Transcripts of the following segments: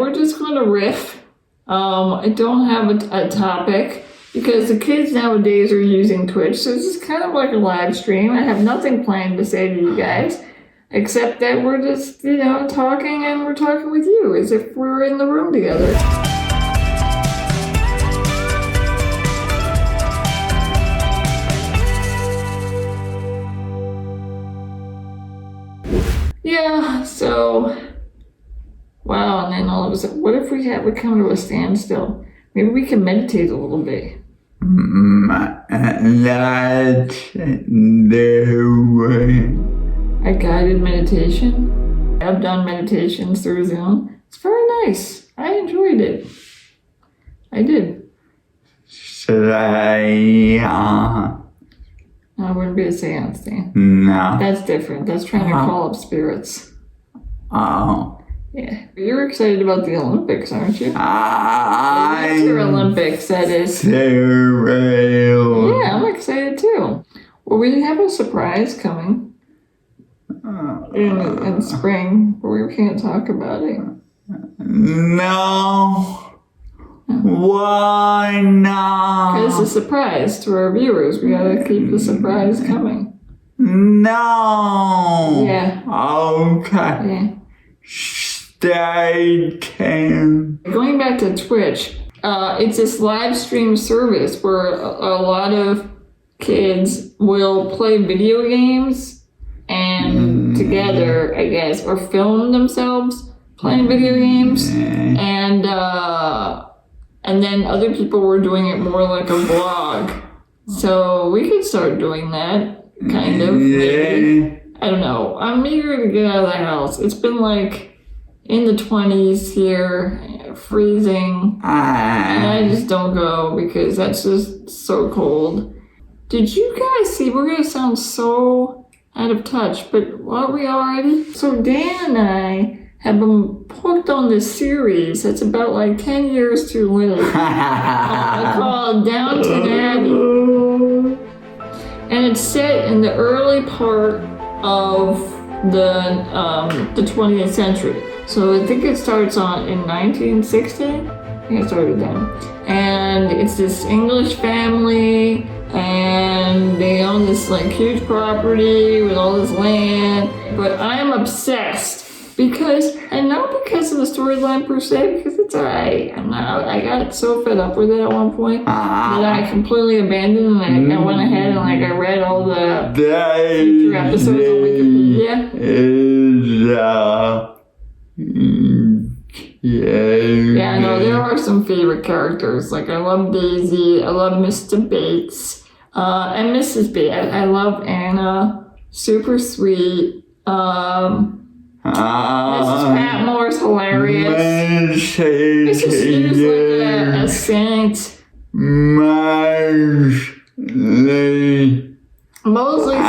we're just going to riff. I don't have a topic because the kids nowadays are using Twitch, so this is kind of like a live stream. I have nothing planned to say to you guys, except that we're just, talking, and we're talking with you as if we were in the room together. Yeah, so, wow, and then all of a sudden, what if we come to a standstill? Maybe we can meditate a little bit. That's the way. A guided meditation? I've done meditations through Zoom. It's very nice. I enjoyed it. I did. Should I, No, it wouldn't be a seance, Dan. No. That's different. That's trying to call up spirits. Oh. Yeah. You're excited about the Olympics, aren't you? I'm Winter Olympics, that is. thrilled. Yeah, I'm excited too. Well, we have a surprise coming in spring, but we can't talk about it. No. Why not? It's a surprise to our viewers. We gotta keep the surprise coming. No. Yeah. Okay. Yeah. Stay tuned. Going back to Twitch, it's this live stream service where a lot of kids will play video games and together, I guess, or film themselves playing video games, and then other people were doing it more like a vlog. So we could start doing that, kind of. Maybe. I don't know. I'm eager to get out of the house. It's been like in the 20s here, freezing, and I just don't go because that's just so cold. Did you guys see? We're gonna sound so out of touch, but are we already? So Dan and I have been hooked on this series that's about like 10 years too late. Called Downton Abbey. And it's set in the early part of the 20th century. So I think it starts in 1960. I think it started then. And it's this English family, and they own this like huge property with all this land. But I'm obsessed and not because of the storyline per se, because it's alright. I got so fed up with it at one point that I completely abandoned it, and I went ahead and I read all the future episodes on Wikipedia. Yeah, no, there are some favorite characters. Like I love Daisy, I love Mr. Bates, and Mrs. Bates. I love Anna, super sweet. Mrs. Patmore's hilarious. Mrs. Hughes like a saint. Mosley's hilarious.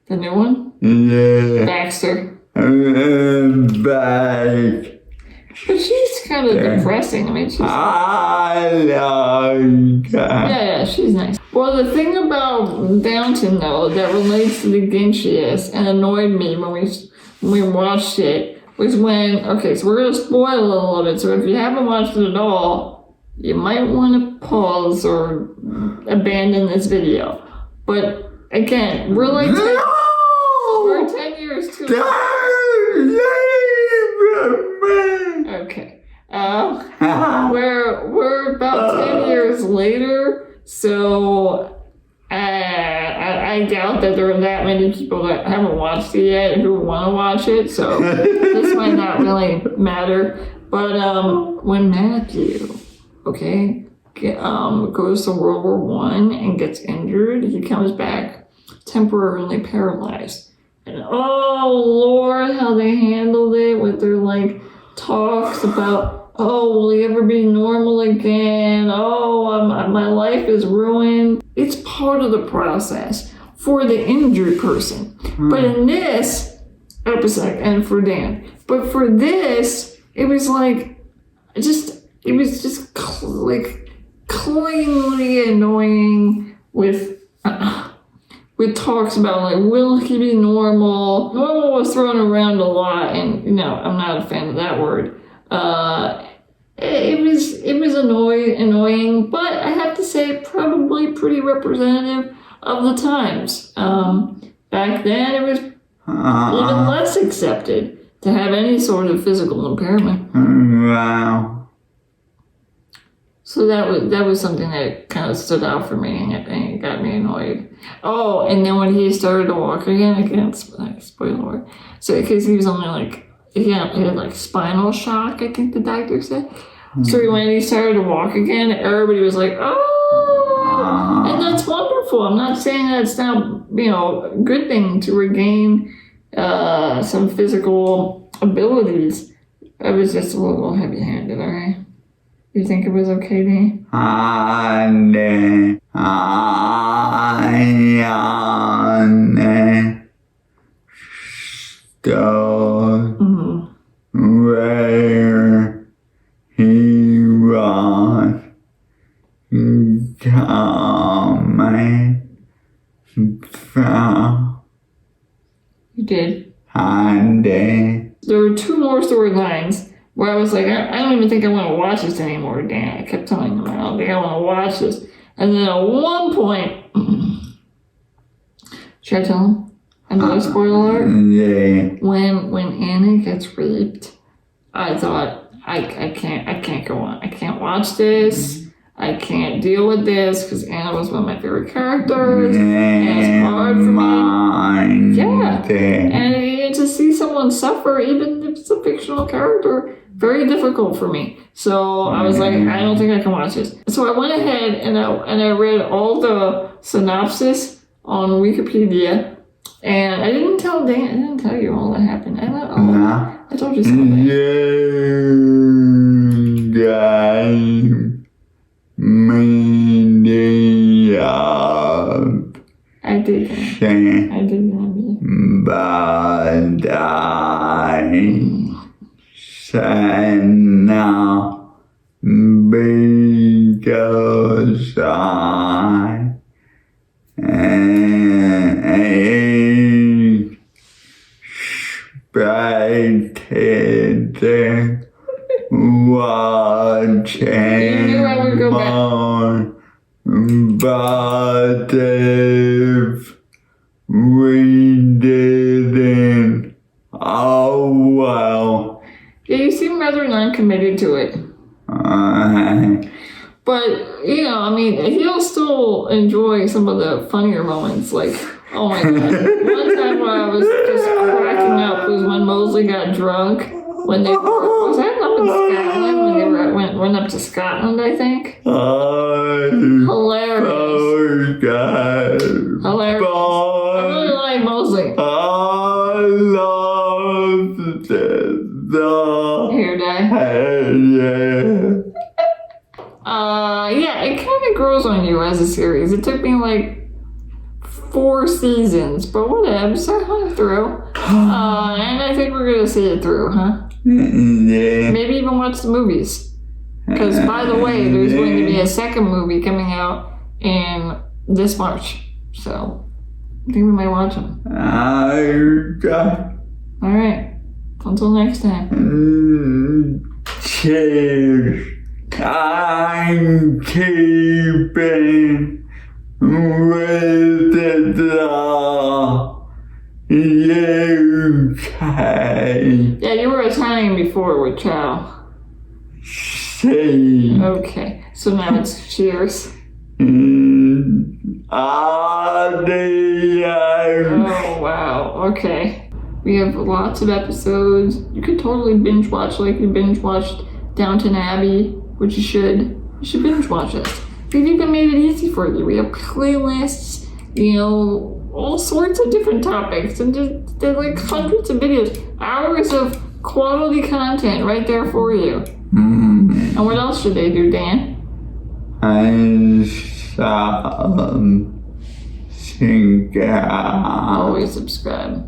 The new one? Yeah. Baxter. Back. But she's kind of depressing. I mean, she's... I like her. Yeah, she's nice. Well, the thing about Downton, though, that relates to the Ginchiest and annoyed me when we watched it was when... Okay, so we're going to spoil a little bit. So if you haven't watched it at all, you might want to pause or abandon this video. But, again, we're like... We're 10 years too late. Okay. We're about 10 years later, so I doubt that there are that many people that haven't watched it yet who want to watch it, so this might not really matter. But when Matthew, goes to World War I and gets injured, he comes back temporarily paralyzed. And oh Lord, how they handled it with their talks about, oh, will he ever be normal again? Oh, my life is ruined. It's part of the process for the injured person. But in this episode, and for Dan, but for this, it was just cleanly annoying with with talks about like, will he be normal? Normal was thrown around a lot, and I'm not a fan of that word. It was annoying, but I have to say probably pretty representative of the times. Back then, it was even less accepted to have any sort of physical impairment. Wow. So that was something that kind of stood out for me, and it got me annoyed. Oh, and then when he started to walk again, I can't spoiler. So because he was only like he had like spinal shock, I think the doctor said. So when he started to walk again, everybody was like, "Oh!" And that's wonderful. I'm not saying that it's not a good thing to regain some physical abilities. I was just a little heavy-handed, all right? You think it was okay, Dean? Where he was coming from. You did. There were 2 more storylines where I was like, I don't even think I want to watch this anymore, Dan. I kept telling him, I don't think I want to watch this. And then at one point, should I tell him? Another spoiler alert? Yeah. When Anna gets raped, I thought, I can't go on. I can't watch this. I can't deal with this because Anna was one of my favorite characters. And it's hard for me. Yeah. And to see someone suffer, even if it's a fictional character, very difficult for me. So I was like, I don't think I can watch this. So I went ahead and I read all the synopsis on Wikipedia. And I didn't tell Dan. I didn't tell you all that happened. I told you something. I did. But I said no because I expected watching more. But if we didn't, oh well. Yeah, you seem rather non-committed to it. But, he'll still enjoy some of the funnier moments. Like, oh my God. One time where I was just cracking up was when Mosley got drunk. When they was that up in Scotland? When they went up to Scotland, I think. Hilarious. Oh God. Hilarious. I really like Mosley. I love the hair dye. Yeah, it kind of grows on you as a series. It took me like 4 seasons, but whatever. So I hung through. And I think we're gonna see it through, huh? Yeah. Maybe even watch the movies. Because, by the way, there's going to be a second movie coming out in this March. So, I think we might watch them. Alright. Until next time. Cheers. I'm keeping with the UK. Yeah, you were Italian before with Chow. Okay, so now it's cheers. Adios. Oh, wow. Okay. We have lots of episodes. You could totally binge watch like you binge watched Downton Abbey, which you should. You should binge watch it. We've even made it easy for you. We have playlists, all sorts of different topics, and there's like hundreds of videos, hours of quality content right there for you. And what else should they do, Dan? Always subscribe.